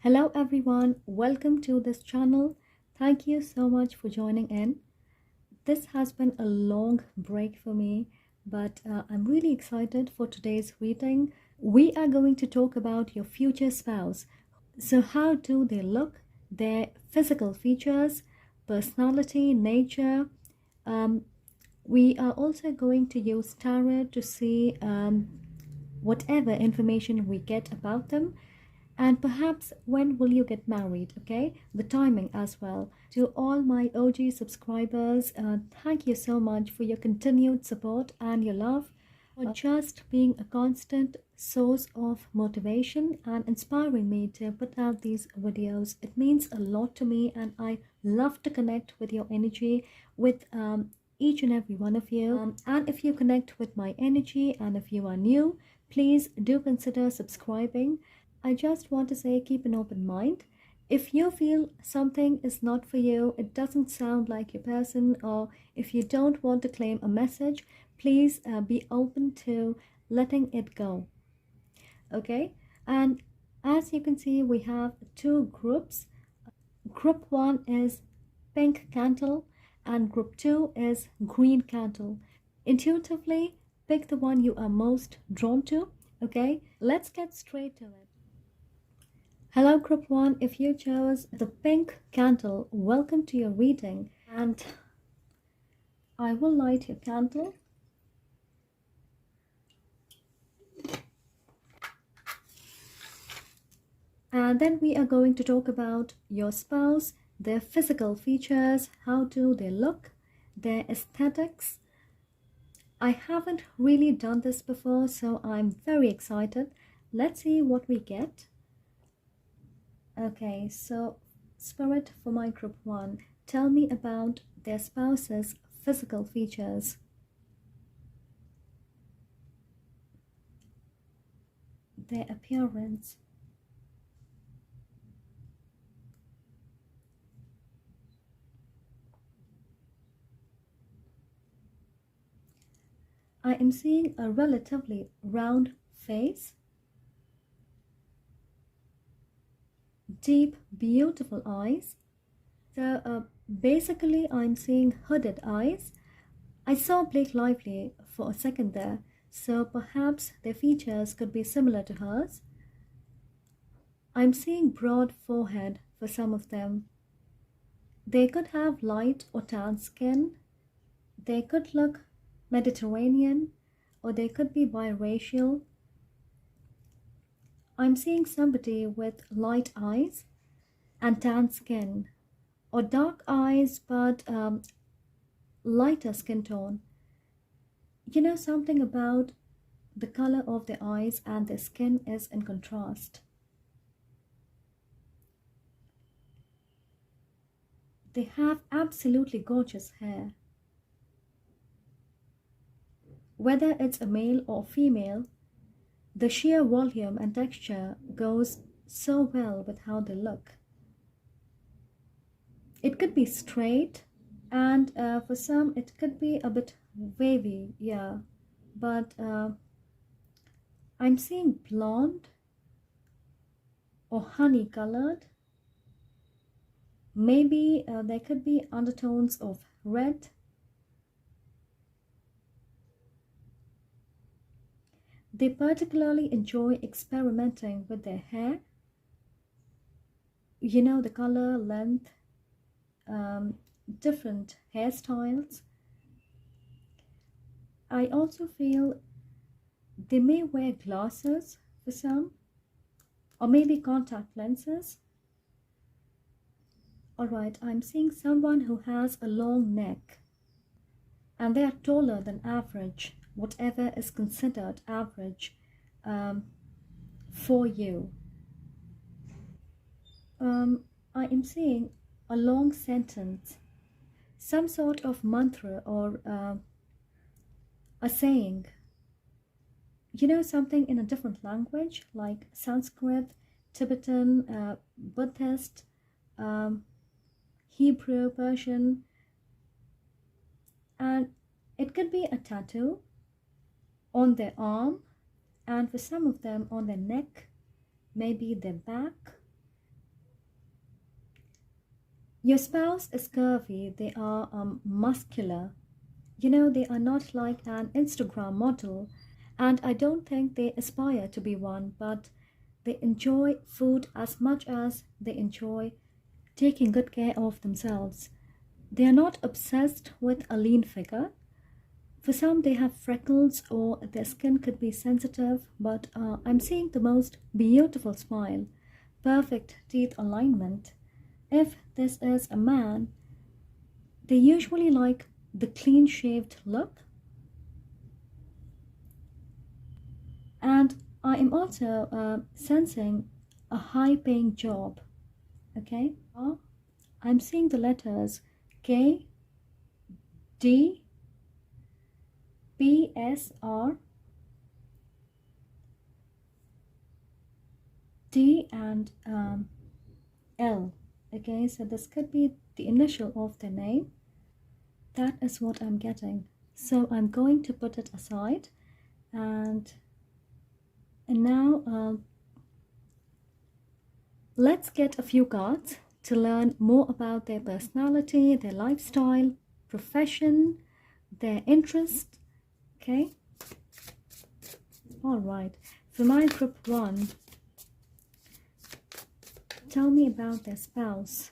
Hello everyone, welcome to this channel. Thank you so much for joining in. This has been a long break for me, but I'm really excited for today's reading. We are going to talk about your future spouse. So how do they look, their physical features, personality, nature. Um, we are also going to use tarot to see whatever information we get about them, and perhaps when will you get married, okay, the timing as well. To all my OG subscribers, thank you so much for your continued support and your love, for just being a constant source of motivation and inspiring me to put out these videos. It means a lot to me, and I love to connect with your energy, with each and every one of you. And if you connect with my energy, and if you are new, please do consider subscribing. I just want to say, keep an open mind. If you feel something is not for you, it doesn't sound like your person, or if you don't want to claim a message, please be open to letting it go. Okay, and as you can see, we have two groups. Group 1 is pink candle, and group 2 is green candle. Intuitively, pick the one you are most drawn to. Okay, let's get straight to it. Hello group 1, if you chose the pink candle, welcome to your reading, and I will light your candle. And then we are going to talk about your spouse, their physical features, how do they look, their aesthetics. I haven't really done this before, so I'm very excited. Let's see what we get. Okay, so Spirit, for my group 1, tell me about their spouse's physical features. Their appearance. I am seeing a relatively round face, deep, beautiful eyes. So basically, I'm seeing hooded eyes. I saw Blake Lively for a second there, so perhaps their features could be similar to hers. I'm seeing broad forehead for some of them. They could have light or tan skin. They could look Mediterranean, or they could be biracial. I'm seeing somebody with light eyes and tan skin, or dark eyes but lighter skin tone. You know, something about the color of their eyes and their skin is in contrast. They have absolutely gorgeous hair. Whether it's a male or female, the sheer volume and texture goes so well with how they look. It could be straight, and for some it could be a bit wavy, yeah. But I'm seeing blonde or honey colored. Maybe there could be undertones of red. They particularly enjoy experimenting with their hair. You know, the color, length, different hairstyles. I also feel they may wear glasses for some, or maybe contact lenses. Alright, I'm seeing someone who has a long neck, and they are taller than average, whatever is considered average for you. I am seeing a long sentence, some sort of mantra or a saying. You know, something in a different language like Sanskrit, Tibetan, Buddhist, Hebrew, Persian, and it could be a tattoo on their arm, and for some of them on their neck, maybe their back, Your spouse is curvy, they are muscular. You know, they are not like an Instagram model, and I don't think they aspire to be one, but they enjoy food as much as they enjoy taking good care of themselves. They are not obsessed with a lean figure. For some, they have freckles or their skin could be sensitive, but I'm seeing the most beautiful smile, perfect teeth alignment. If this is a man, they usually like the clean shaved look. And I am also sensing a high paying job. Okay, I'm seeing the letters K, D, P, S, R, T, and L. Okay, so this could be the initial of the name. That is what I'm getting. So I'm going to put it aside, and now let's get a few cards to learn more about their personality, their lifestyle, profession, their interest. Okay, all right. For my group one, tell me about their spouse,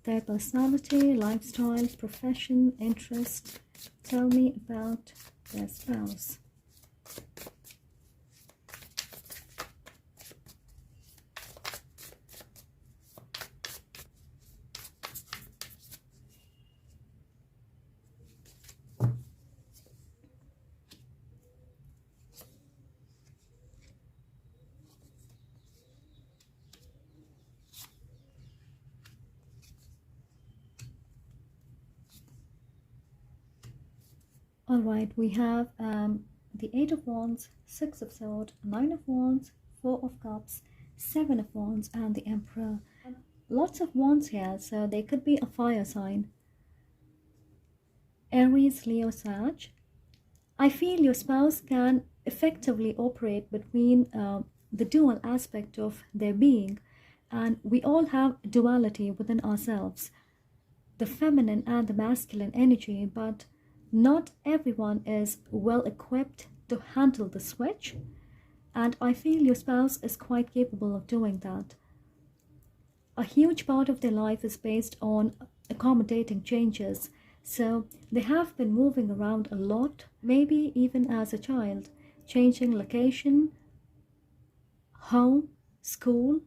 their personality, lifestyle, profession, interest. Tell me about their spouse. All right, we have the Eight of Wands, Six of Swords, Nine of Wands, Four of Cups, Seven of Wands, and the Emperor. Lots of wands here, so they could be a fire sign. Aries, Leo, Sag. I feel your spouse can effectively operate between the dual aspect of their being, and we all have duality within ourselves, the feminine and the masculine energy, but not everyone is well equipped to handle the switch, and I feel your spouse is quite capable of doing that. A huge part of their life is based on accommodating changes, so they have been moving around a lot, maybe even as a child, changing location, home, school,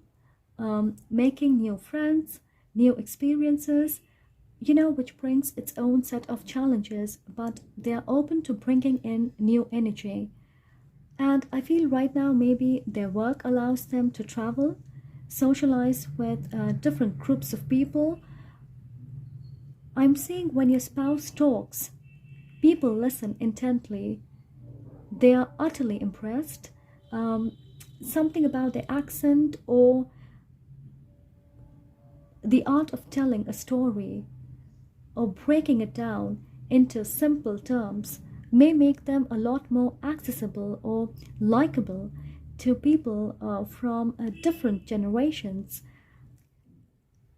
making new friends, new experiences, which brings its own set of challenges, but they are open to bringing in new energy. And I feel right now maybe their work allows them to travel, socialize with different groups of people. I'm seeing when your spouse talks, people listen intently. They are utterly impressed. Something about their accent or the art of telling a story or breaking it down into simple terms may make them a lot more accessible or likable to people from different generations.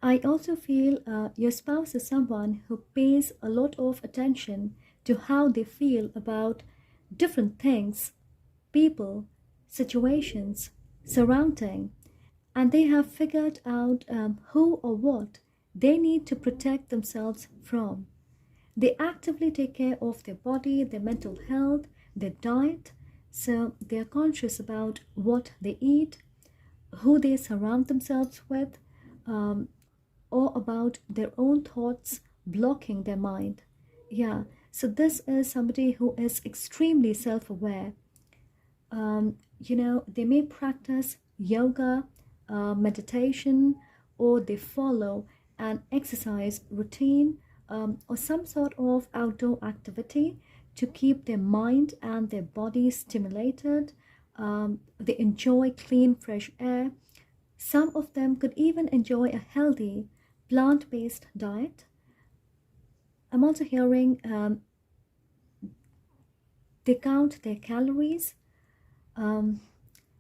I also feel your spouse is someone who pays a lot of attention to how they feel about different things, people, situations, surrounding, and they have figured out who or what they need to protect themselves from. They actively take care of their body, their mental health, their diet, so they are conscious about what they eat, who they surround themselves with, um, or about their own thoughts blocking their mind. Yeah, so this is somebody who is extremely self aware. They may practice yoga, meditation, or they follow an exercise routine or some sort of outdoor activity to keep their mind and their body stimulated. They enjoy clean, fresh air. Some of them could even enjoy a healthy, plant based diet. I'm also hearing they count their calories. Um,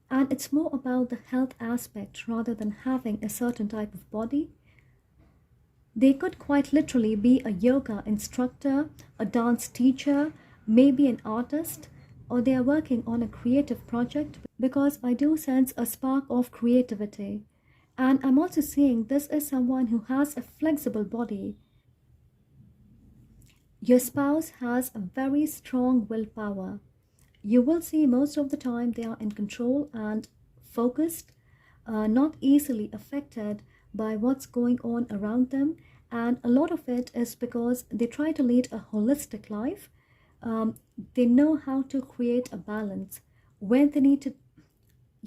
and it's more about the health aspect rather than having a certain type of body. They could quite literally be a yoga instructor, a dance teacher, maybe an artist, or they are working on a creative project because I do sense a spark of creativity. And I'm also seeing this is someone who has a flexible body. Your spouse has a very strong willpower. You will see most of the time they are in control and focused, not easily affected by what's going on around them. And a lot of it is because they try to lead a holistic life. Um, they know how to create a balance when they need to,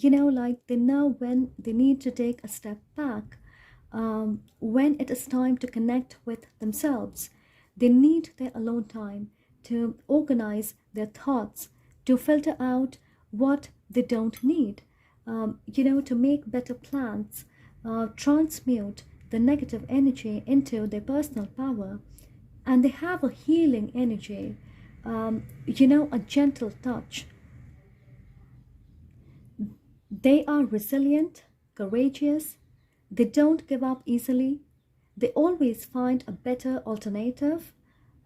like they know when they need to take a step back, when it is time to connect with themselves. They need their alone time to organize their thoughts, to filter out what they don't need, to make better plans, transmute the negative energy into their personal power. And they have a healing energy, a gentle touch. They are resilient, courageous, they don't give up easily, they always find a better alternative,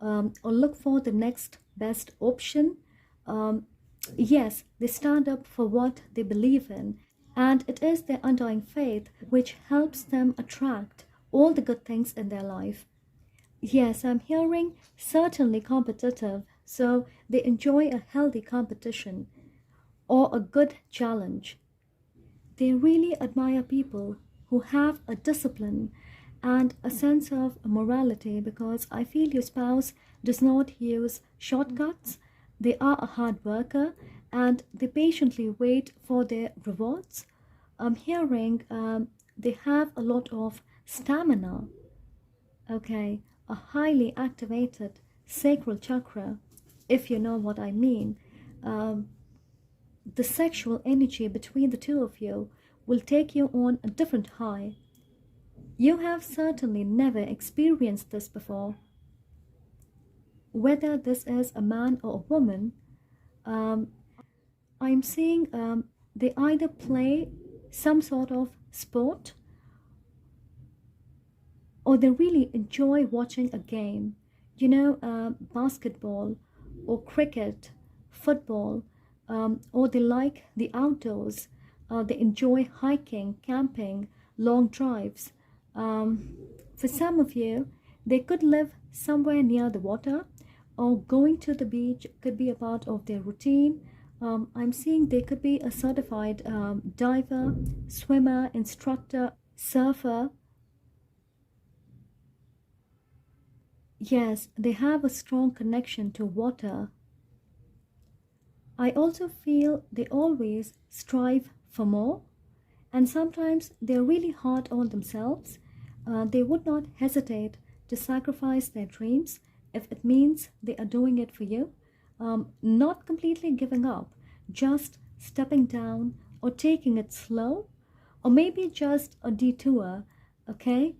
or look for the next best option. Um, yes, they stand up for what they believe in, and it is their undying faith which helps them attract all the good things in their life. Yes, I'm hearing certainly competitive, so they enjoy a healthy competition or a good challenge. They really admire people who have a discipline and a sense of morality because I feel your spouse does not use shortcuts. They are a hard worker and they patiently wait for their rewards. I'm hearing they have a lot of stamina, okay, a highly activated sacral chakra, if you know what I mean. Um, the sexual energy between the two of you will take you on a different high. You have certainly never experienced this before. Whether this is a man or a woman, um, I'm seeing they either play some sort of sport or they really enjoy watching a game, basketball or cricket, football, or they like the outdoors. They enjoy hiking, camping, long drives. Um, for some of you, they could live somewhere near the water, or going to the beach could be a part of their routine. I'm seeing they could be a certified diver, swimmer, instructor, surfer. Yes, they have a strong connection to water. I also feel they always strive for more, and sometimes they're really hard on themselves. They would not hesitate to sacrifice their dreams if it means they are doing it for you. Not completely giving up, just stepping down or taking it slow, or maybe just a detour, okay?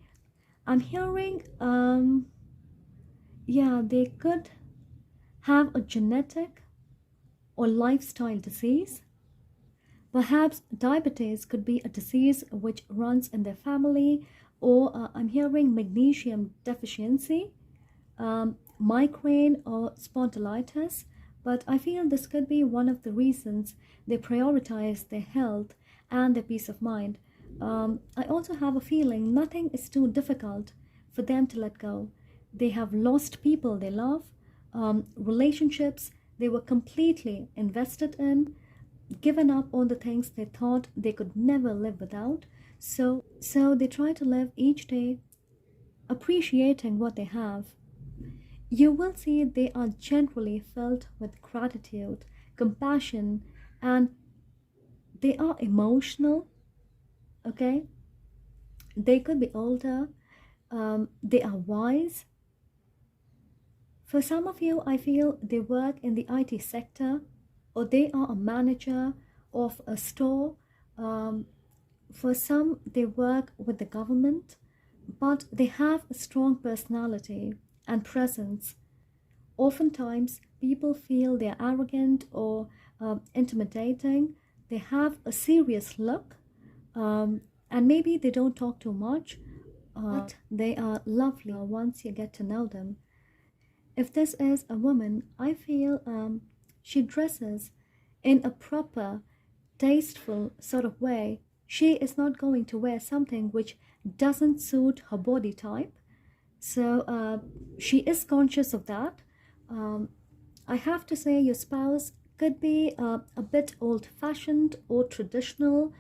I'm hearing, yeah, they could have a genetic or lifestyle disease. Perhaps diabetes could be a disease which runs in their family, or I'm hearing magnesium deficiency, migraine, or spondylitis. But I feel this could be one of the reasons they prioritize their health and their peace of mind. I also have a feeling nothing is too difficult for them to let go. They have lost people they love, relationships they were completely invested in, given up on the things they thought they could never live without. So they try to live each day appreciating what they have. You will see they are generally filled with gratitude, compassion, and they are emotional, okay? They could be older, they are wise. For some of you, I feel they work in the IT sector or they are a manager of a store. Um, for some, they work with the government, but they have a strong personality and presence. Oftentimes, people feel they're arrogant or intimidating. They have a serious look, and maybe they don't talk too much, but they are lovely once you get to know them. If this is a woman, I feel she dresses in a proper, tasteful sort of way. She is not going to wear something which doesn't suit her body type. So she is conscious of that. Um, I have to say, your spouse could be a bit old fashioned or traditional.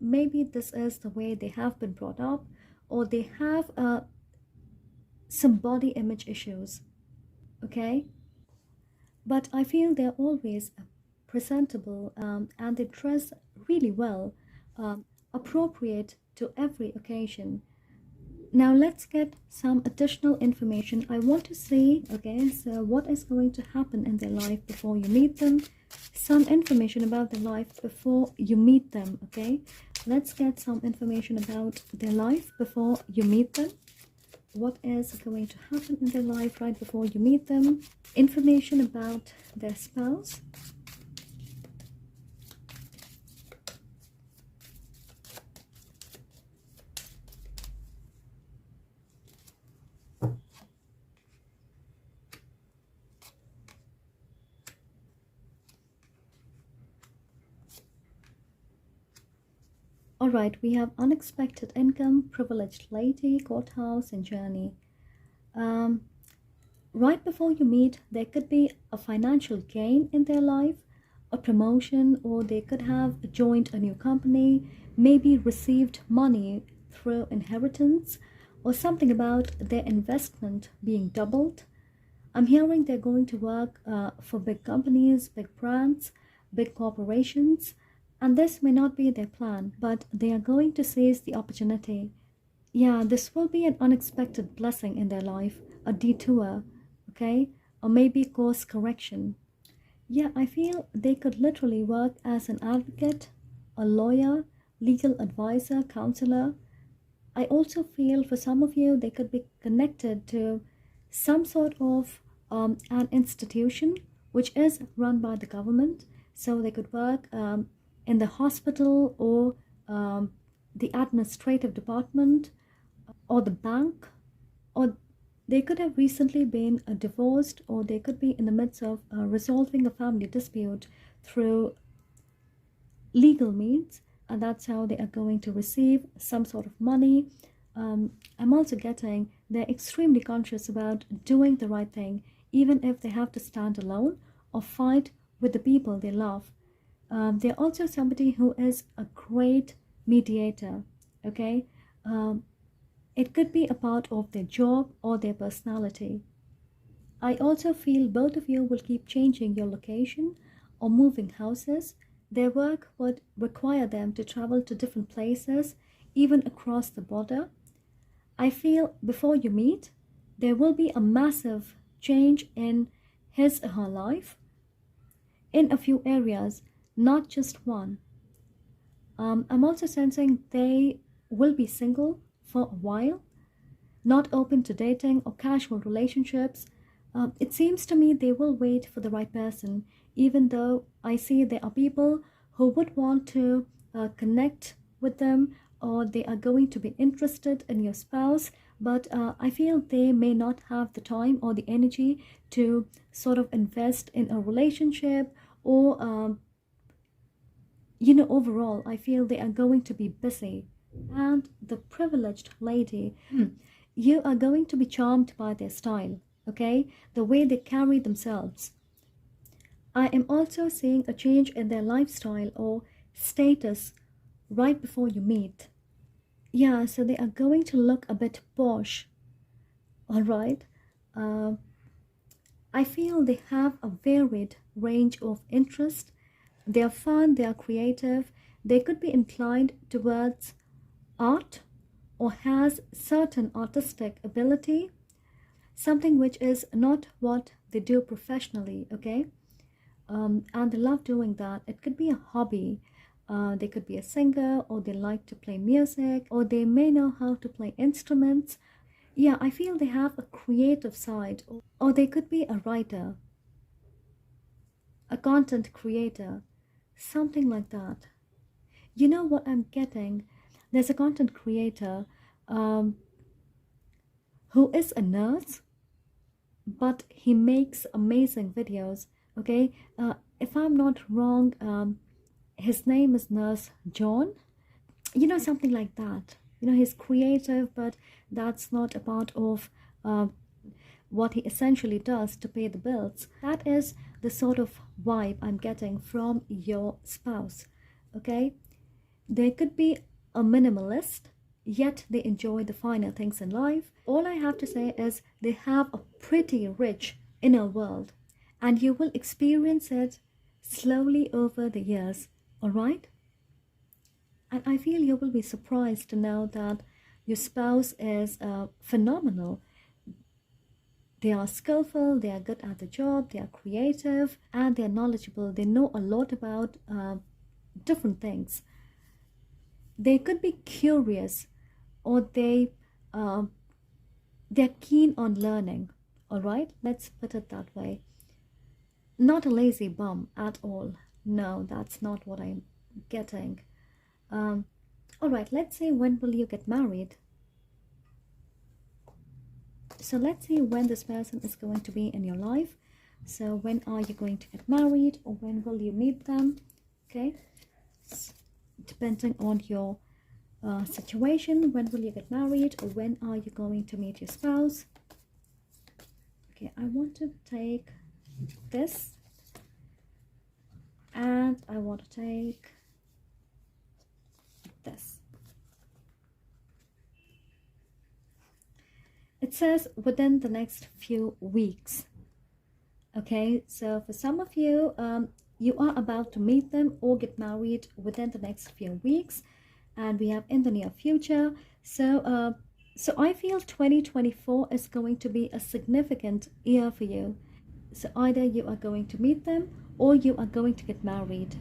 Maybe this is the way they have been brought up, or they have some body image issues. Okay, but I feel they're always presentable, and they dress really well, appropriate to every occasion. Now let's get some additional information. I want to see, okay, so what is going to happen in their life before you meet them, some information about their life before you meet them. Okay, let's get some information about their life before you meet them. What is going to happen in their life right before you meet them, information about their spouse. All right, we have unexpected income, privileged lady, courthouse, and journey. Um, right before you meet, there could be a financial gain in their life, a promotion, or they could have joined a new company, maybe received money through inheritance, or something about their investment being doubled. I'm hearing they're going to work for big companies, big brands, big corporations, and this may not be their plan, but they are going to seize the opportunity. Yeah, this will be an unexpected blessing in their life, a detour, okay, or maybe course correction. Yeah, I feel they could literally work as an advocate, a lawyer, legal advisor, counselor. I also feel for some of you, they could be connected to some sort of an institution which is run by the government. So they could work in the hospital, or the administrative department, or the bank, or they could have recently been divorced, or they could be in the midst of resolving a family dispute through legal means, and that's how they are going to receive some sort of money. I'm also getting they're extremely conscious about doing the right thing, even if they have to stand alone or fight with the people they love. They're also somebody who is a great mediator. Okay, um, it could be a part of their job or their personality. I also feel both of you will keep changing your location or moving houses. Their work would require them to travel to different places, even across the border. I feel before you meet, there will be a massive change in his or her life in a few areas, not just one. I'm also sensing they will be single for a while, not open to dating or casual relationships. It seems to me they will wait for the right person, even though I see there are people who would want to connect with them, or they are going to be interested in your spouse, but I feel they may not have the time or the energy to sort of invest in a relationship, or overall, I feel they are going to be busy. And the privileged lady, you are going to be charmed by their style, okay? The way they carry themselves. I am also seeing a change in their lifestyle or status right before you meet. Yeah, so they are going to look a bit posh, all right? Uh, I feel they have a varied range of interest. They are fun, they are creative, they could be inclined towards art, or has certain artistic ability, something which is not what they do professionally, okay? And they love doing that. It could be a hobby. They could be a singer, or they like to play music, or they may know how to play instruments. Yeah, I feel they have a creative side, or they could be a writer, a content creator, something like that. You know what I'm getting? There's a content creator. who is a nurse, but he makes amazing videos. Okay, if I'm not wrong, his name is Nurse John, something like that. He's creative, but that's not a part of what he essentially does to pay the bills. That is the sort of vibe I'm getting from your spouse. Okay, they could be a minimalist, yet they enjoy the finer things in life. All I have to say is they have a pretty rich inner world, and you will experience it slowly over the years, alright? And I feel you will be surprised to know that your spouse is phenomenal. They are skillful, they are good at the job, they are creative, and they are knowledgeable. They know a lot about different things. They could be curious, or uh, they're keen on learning. All right, let's put it that way. Not a lazy bum at all. No, that's not what I'm getting. Um, all right, let's say, when will you get married? So let's see when this person is going to be in your life. So when are you going to get married, or when will you meet them? Okay, depending on your situation, when will you get married, or when are you going to meet your spouse? Okay, I want to take this, and I want to take this. It says within the next few weeks. Okay, so for some of you, you are about to meet them or get married within the next few weeks, and we have in the near future. So I feel 2024 is going to be a significant year for you. So either you are going to meet them or you are going to get married.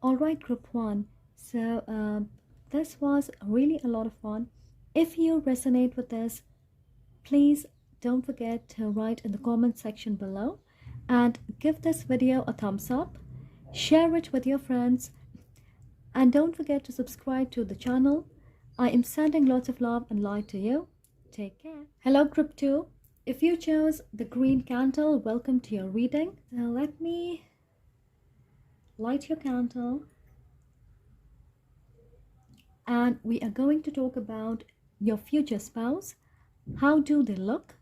All right, group one. So this was really a lot of fun. If you resonate with this, please don't forget to write in the comment section below and give this video a thumbs up, share it with your friends, and don't forget to subscribe to the channel. I am sending lots of love and light to you. Take care. Hello group 2. If you chose the green candle, welcome to your reading. Now let me light your candle, and we are going to talk about your future spouse. How do they look?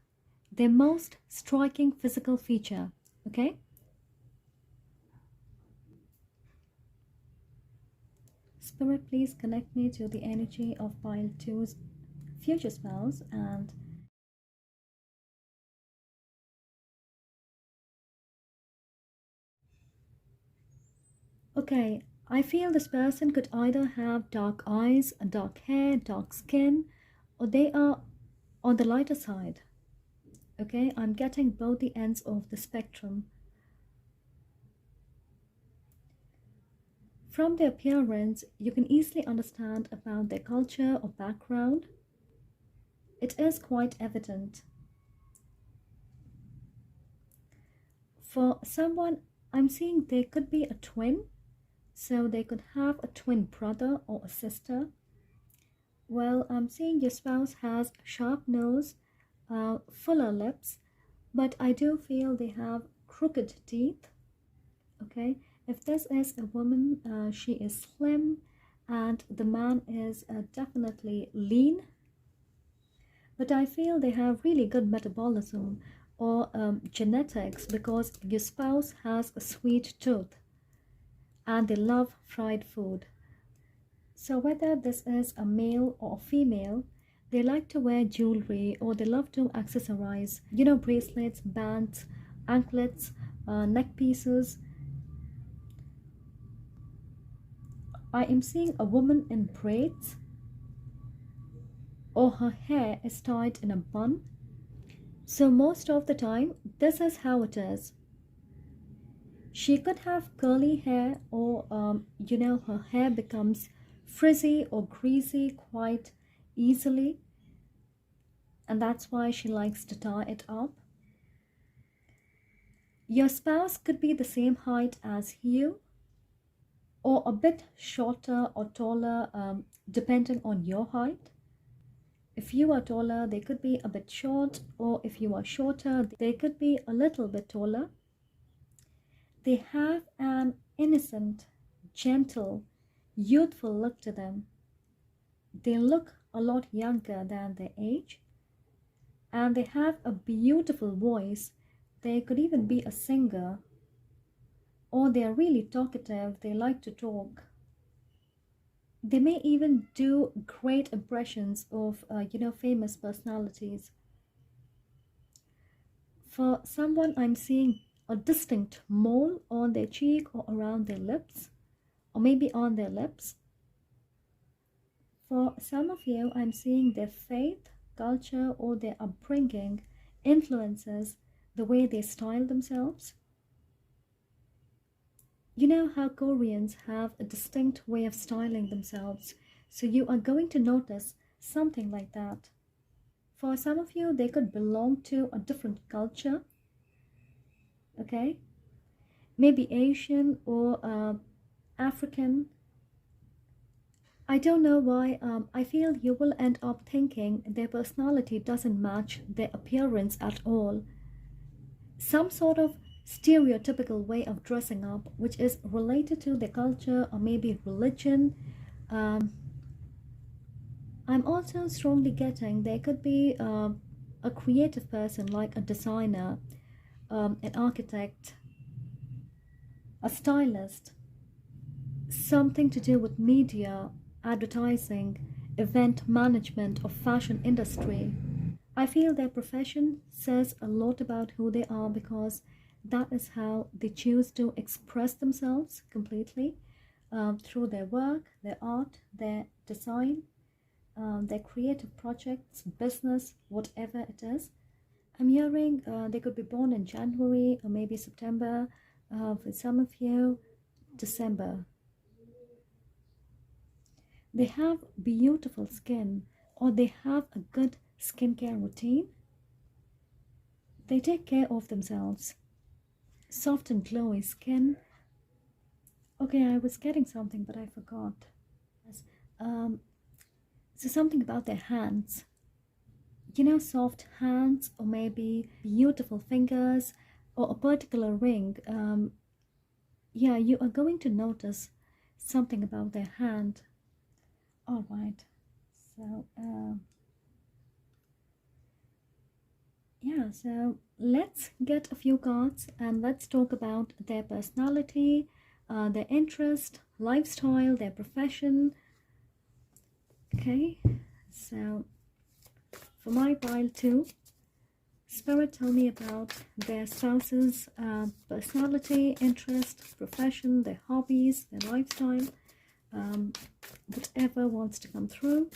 Their most striking physical feature. Okay, Spirit, please connect me to the energy of pile 2's future spouse. And okay, I feel this person could either have dark eyes, dark hair, dark skin, or they are on the lighter side. Okay, I'm getting both the ends of the spectrum. From their appearance, you can easily understand about their culture or background. It is quite evident. For someone, I'm seeing they could be a twin, so they could have a twin brother or a sister. Well, I'm seeing your spouse has a sharp nose, fuller lips, but I do feel they have crooked teeth. Okay, if this is a woman, she is slim, and the man is definitely lean, but I feel they have really good metabolism or genetics, because your spouse has a sweet tooth and they love fried food. So whether this is a male or a female, they like to wear jewelry, or they love to accessorize, bracelets, bands, anklets, neck pieces. I am seeing a woman in braids, or her hair is tied in a bun. So most of the time, this is how it is. She could have curly hair, or her hair becomes frizzy or greasy quite easily, and that's why she likes to tie it up. Your spouse could be the same height as you, or a bit shorter or taller, depending on your height. If you are taller, they could be a bit short, or if you are shorter, they could be a little bit taller. They have an innocent, gentle, youthful look to them. They look a lot younger than their age, and they have a beautiful voice. They could even be a singer, or they are really talkative, they like to talk. They may even do great impressions of, famous personalities. For someone, I'm seeing a distinct mole on their cheek or around their lips, or maybe on their lips. For some of you, I'm seeing their faith, culture, or their upbringing influences the way they style themselves. You know how Koreans have a distinct way of styling themselves, so you are going to notice something like that. For some of you, they could belong to a different culture, okay? Maybe Asian or African. I don't know why. I feel you will end up thinking their personality doesn't match their appearance at all. Some sort of stereotypical way of dressing up, which is related to their culture or maybe religion. Um, I'm also strongly getting there could be a creative person like a designer, an architect, a stylist, something to do with media, advertising, event management, or fashion industry. I feel their profession says a lot about who they are because that is how they choose to express themselves completely through their work, their art, their design, their creative projects, business, whatever it is. I'm hearing they could be born in January or maybe September, for some of you, December. They have beautiful skin or they have a good skincare routine. They take care of themselves. Soft and glowy skin. Okay, I was getting something, but I forgot. Yes. So something about their hands. You know, soft hands, or maybe beautiful fingers, or a particular ring. Yeah, you are going to notice something about their hand. All right. So, yeah, so let's get a few cards and let's talk about their personality, their interest, lifestyle, their profession. Okay, so for my pile too, Spirit, tell me about their spouse's personality, interest, profession, their hobbies, their lifestyle, whatever wants to come through.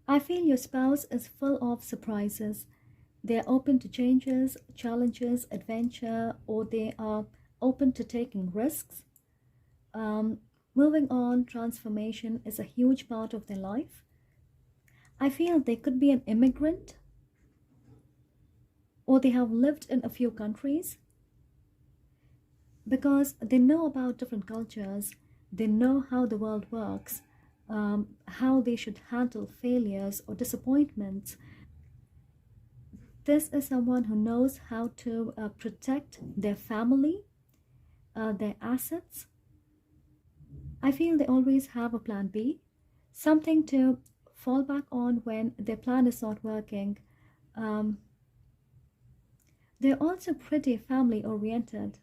I feel your spouse is full of surprises. They're open to changes, challenges, adventure, or they are open to taking risks. Um, Moving on, transformation is a huge part of their life. I feel they could be an immigrant or they have lived in a few countries because they know about different cultures, they know how the world works, how they should handle failures or disappointments. This is someone who knows how to protect their family, their assets. I feel they always have a plan B, something to fall back on when their plan is not working. Um, they're also pretty family oriented.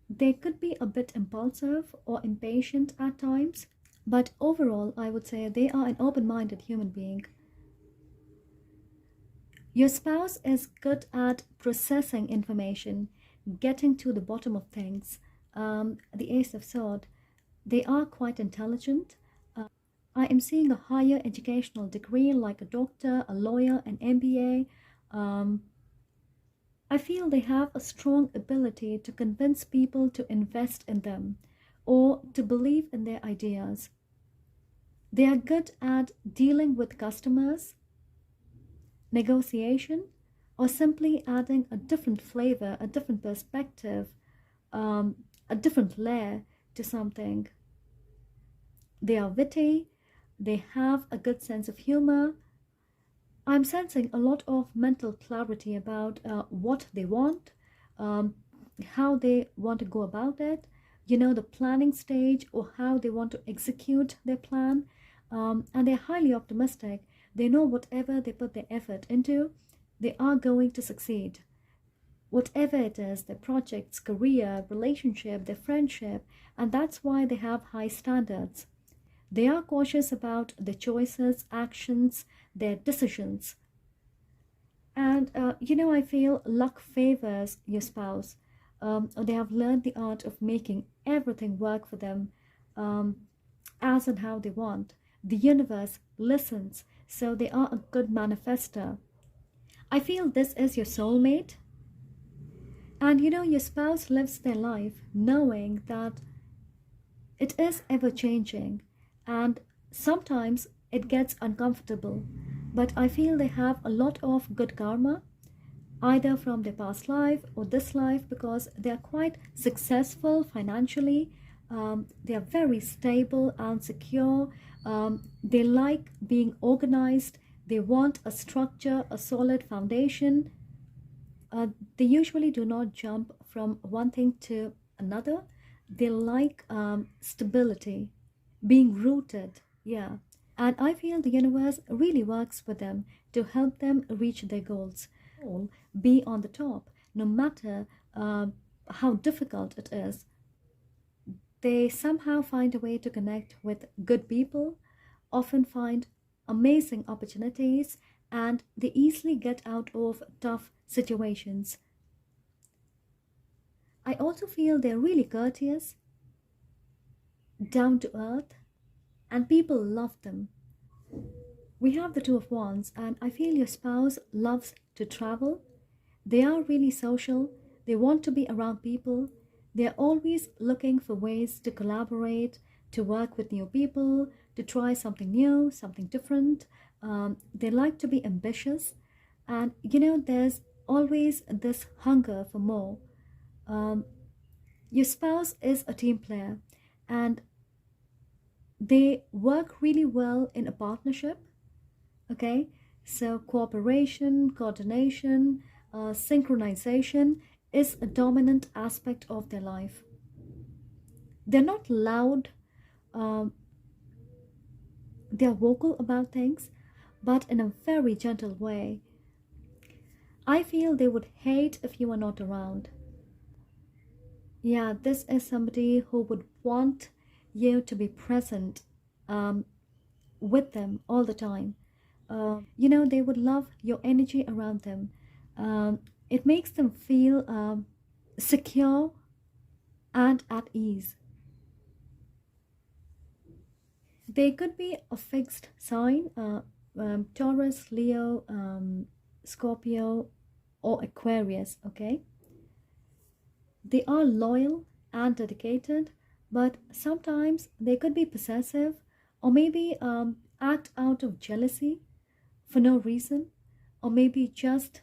They could be a bit impulsive or impatient at times, but overall, I would say they are an open minded human being. Your spouse is good at processing information, getting to the bottom of things. The Ace of Swords, they are quite intelligent. am seeing a higher educational degree like a doctor, a lawyer, an MBA. I feel they have a strong ability to convince people to invest in them or to believe in their ideas. They are good at dealing with customers, negotiation, or simply adding a different flavor, a different perspective, um, a different layer to something. They are witty, they have a good sense of humor. I'm sensing a lot of mental clarity about what they want, um, how they want to go about it, the planning stage or how they want to execute their plan. And they're highly optimistic. They know whatever they put their effort into, they are going to succeed. Whatever it is, their projects, career, relationship, their friendship, and that's why they have high standards. They are cautious about their choices, actions, their decisions. And I feel luck favors your spouse. They have learned the art of making everything work for them um, as and how they want. The universe listens, so they are a good manifester. I feel this is your soulmate, and your spouse lives their life knowing that it is ever changing, and sometimes it gets uncomfortable. But I feel they have a lot of good karma, either from their past life or this life, because they are quite successful financially. They are very stable and secure. They like being organized. They want a structure, a solid foundation. They usually do not jump from one thing to another. They like stability, being rooted. Yeah. And I feel the universe really works with them to help them reach their goals. All be on the top, no matter how difficult it is. They somehow find a way to connect with good people, often find amazing opportunities, and they easily get out of tough situations. I also feel they're really courteous, down to earth, and people love them. We have the Two of Wands, and I feel your spouse loves to travel. They are really social, they want to be around people, they're always looking for ways to collaborate, to work with new people, to try something new, something different. They like to be ambitious, and there's always this hunger for more. Um, your spouse is a team player, and they work really well in a partnership. Okay, so cooperation, coordination, synchronization is a dominant aspect of their life. They're not loud, um, they're vocal about things, but in a very gentle way. I feel they would hate if you are not around. Yeah, this is somebody who would want you to be present um, with them all the time. They would love your energy around them. It makes them feel secure and at ease. They could be a fixed sign, Taurus, Leo, Scorpio, or Aquarius, okay? They are loyal and dedicated, but sometimes they could be possessive or maybe act out of jealousy for no reason, or maybe just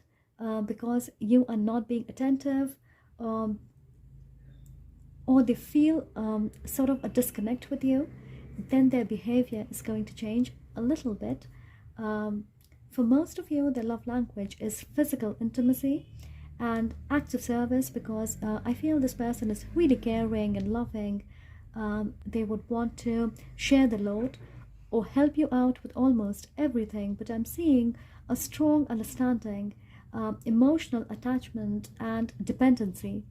because you are not being attentive, um, or they feel sort of a disconnect with you, then their behavior is going to change a little bit. Um, for most of you, their love language is physical intimacy and acts of service, because I feel this person is really caring and loving. They would want to share the load or help you out with almost everything, but I'm seeing a strong understanding, emotional attachment, and dependency.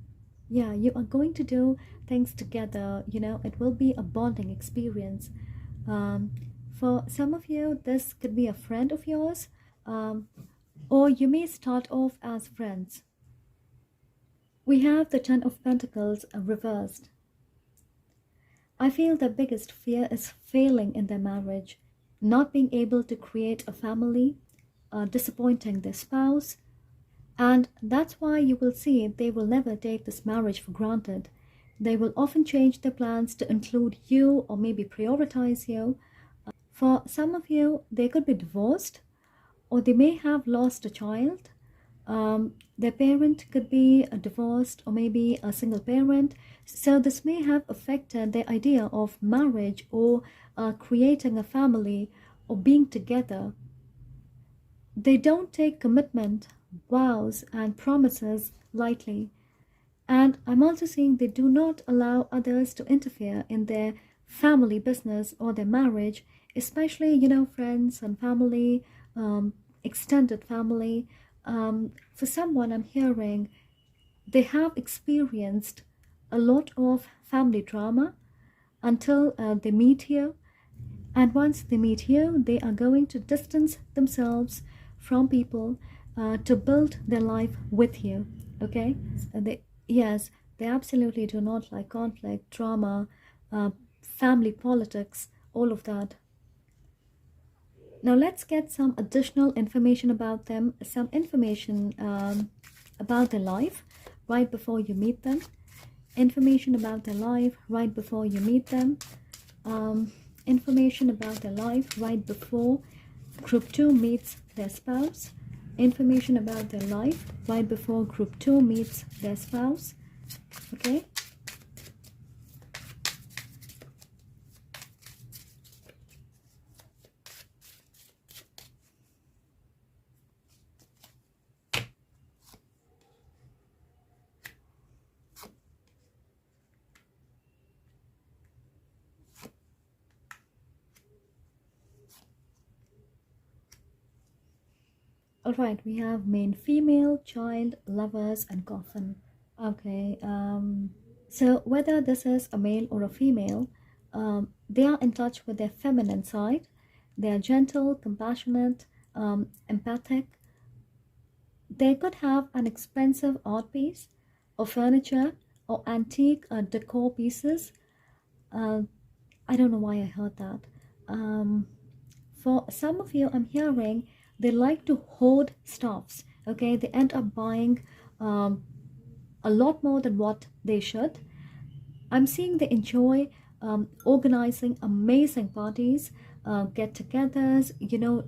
Yeah, you are going to do things together, it will be a bonding experience. Um, for some of you, this could be a friend of yours, um, or you may start off as friends. We have the Ten of Pentacles reversed. I feel their biggest fear is failing in their marriage, not being able to create a family, disappointing their spouse. And that's why you will see they will never take this marriage for granted. They will often change their plans to include you or maybe prioritize you. For some of you, they could be divorced or they may have lost a child. Their parent could be a divorced or maybe a single parent. So this may have affected their idea of marriage or creating a family or being together. They don't take commitment, vows, and promises lightly. And I'm also seeing they do not allow others to interfere in their family business or their marriage, especially, friends and family, extended family. For someone I'm hearing, they have experienced a lot of family drama until they meet you. And once they meet you, they are going to distance themselves from people to build their life with you. Okay? Yes, they absolutely do not like conflict, drama, family politics, all of that. Now let's get some additional information about them, some information about their life right before you meet them, information about their life right before you meet them, information about their life right before group 2 meets their spouse, information about their life right before group 2 meets their spouse. Okay? Alright, we have main, female, child, lovers, and coffin. Okay, so whether this is a male or a female, they are in touch with their feminine side. They are gentle, compassionate, empathic. They could have an expensive art piece or furniture or antique decor pieces. I don't know why I heard that. For some of you, I'm hearing they like to hoard stuffs. Okay, they end up buying a lot more than what they should. I'm seeing they enjoy organizing amazing parties, get-togethers,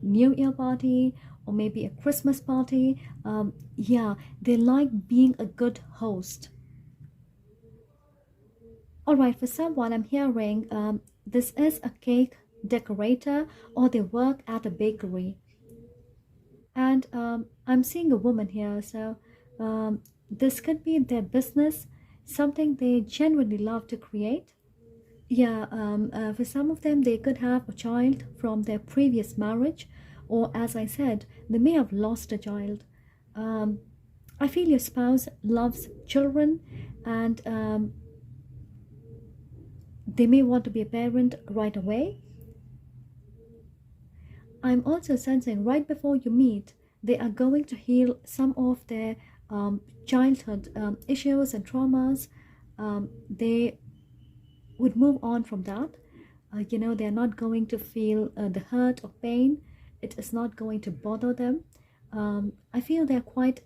New Year party or maybe a Christmas party. Yeah, they like being a good host. All right, for someone I'm hearing this is a cake decorator or they work at a bakery. And I'm seeing a woman here, so this could be their business, something they genuinely love to create. Yeah, for some of them, they could have a child from their previous marriage, or as I said, they may have lost a child. Um, I feel your spouse loves children and they may want to be a parent right away. I'm also sensing right before you meet, they are going to heal some of their childhood issues and traumas. They would move on from that. They're not going to feel the hurt or pain. It is not going to bother them. I feel they're quite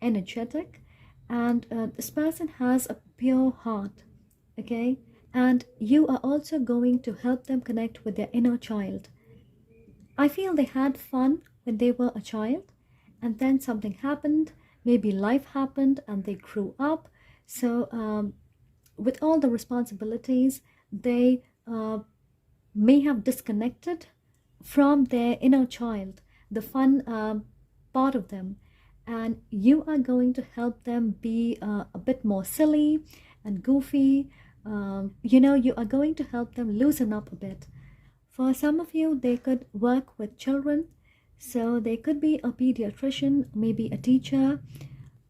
energetic, and this person has a pure heart. Okay, and you are also going to help them connect with their inner child. I feel they had fun when they were a child, and then something happened, maybe life happened, and they grew up. So, with all the responsibilities, they may have disconnected from their inner child, the fun part of them. And you are going to help them be a bit more silly and goofy. You are going to help them loosen up a bit. For some of you, they could work with children. So they could be a pediatrician, maybe a teacher,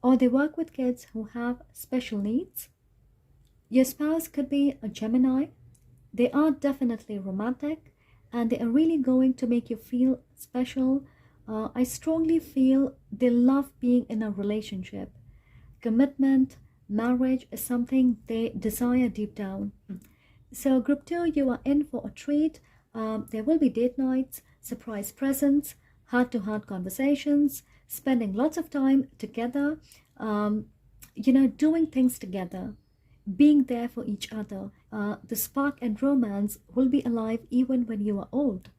or they work with kids who have special needs. Your spouse could be a Gemini. They are definitely romantic and they are really going to make you feel special. I strongly feel they love being in a relationship. Commitment, marriage is something they desire deep down. So, group 2, you are in for a treat. There will be date nights, surprise presents, heart-to-heart conversations, spending lots of time together, um, doing things together, being there for each other. The spark and romance will be alive even when you are old.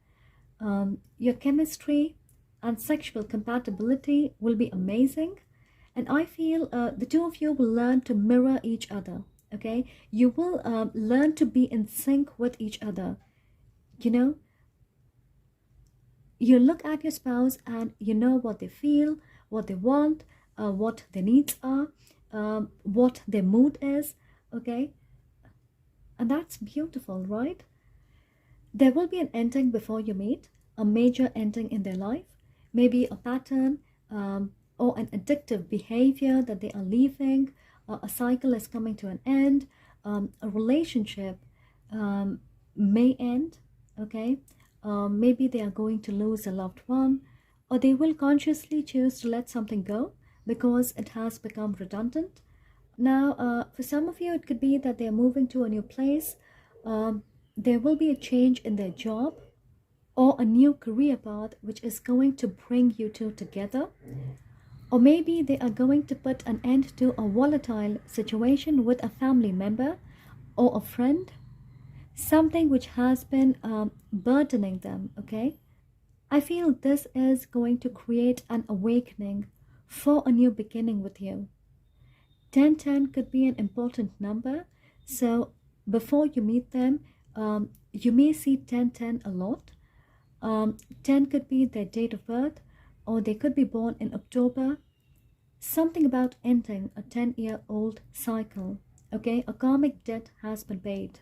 Your chemistry and sexual compatibility will be amazing. And I feel the two of you will learn to mirror each other. Okay, you will learn to be in sync with each other. You know, you look at your spouse and you know what they feel, what they want, what their needs are, what their mood is. Okay, and that's beautiful, right? There will be an ending before you meet, a major ending in their life, maybe a pattern, or an addictive behavior that they are leaving, a cycle is coming to an end, a relationship um, may end, okay? Maybe they are going to lose a loved one, or they will consciously choose to let something go because it has become redundant. Now, for some of you, it could be that they're moving to a new place. There will be a change in their job or a new career path which is going to bring you two together. Or maybe they are going to put an end to a volatile situation with a family member or a friend, something which has been burdening them, okay? I feel this is going to create an awakening for a new beginning with you. 1010 could be an important number. So before you meet them, you may see 1010 a lot. 10 could be their date of birth, or they could be born in October. Something about ending a 10-year-old cycle. Okay, a karmic debt has been paid.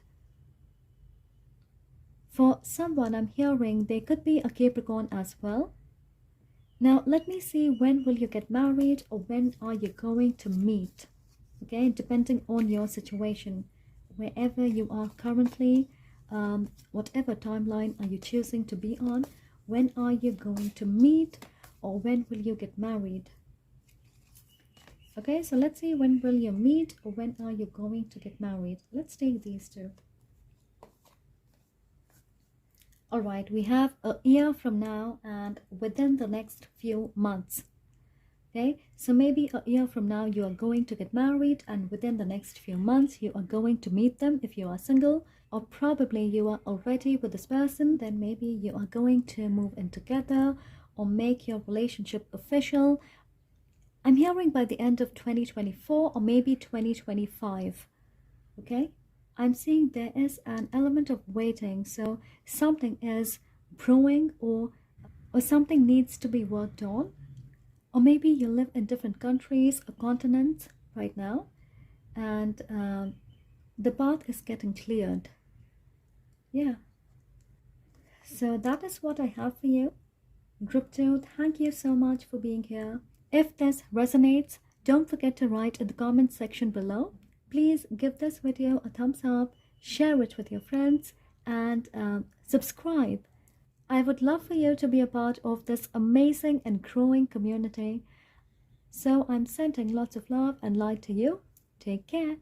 For someone I'm hearing, they could be a Capricorn as well. Now let me see, when will you get married or when are you going to meet? Okay, depending on your situation, wherever you are currently, whatever timeline are you choosing to be on, when are you going to meet or when will you get married? Okay, so let's see, when will you meet or when are you going to get married? Let's take these two. All right, we have a year from now and within the next few months. Okay, so maybe a year from now you are going to get married, and within the next few months you are going to meet them if you are single, or probably you are already with this person, then maybe you are going to move in together or make your relationship official. I'm hearing by the end of 2024 or maybe 2025. Okay, I'm seeing there is an element of waiting, so something is brewing, or something needs to be worked on. Or maybe you live in different countries or continents right now, and the path is getting cleared. Yeah, so that is what I have for you. Group 2, thank you so much for being here. If this resonates, don't forget to write in the comment section below. Please give this video a thumbs up, share it with your friends, and subscribe. I would love for you to be a part of this amazing and growing community. So I'm sending lots of love and light to you. Take care.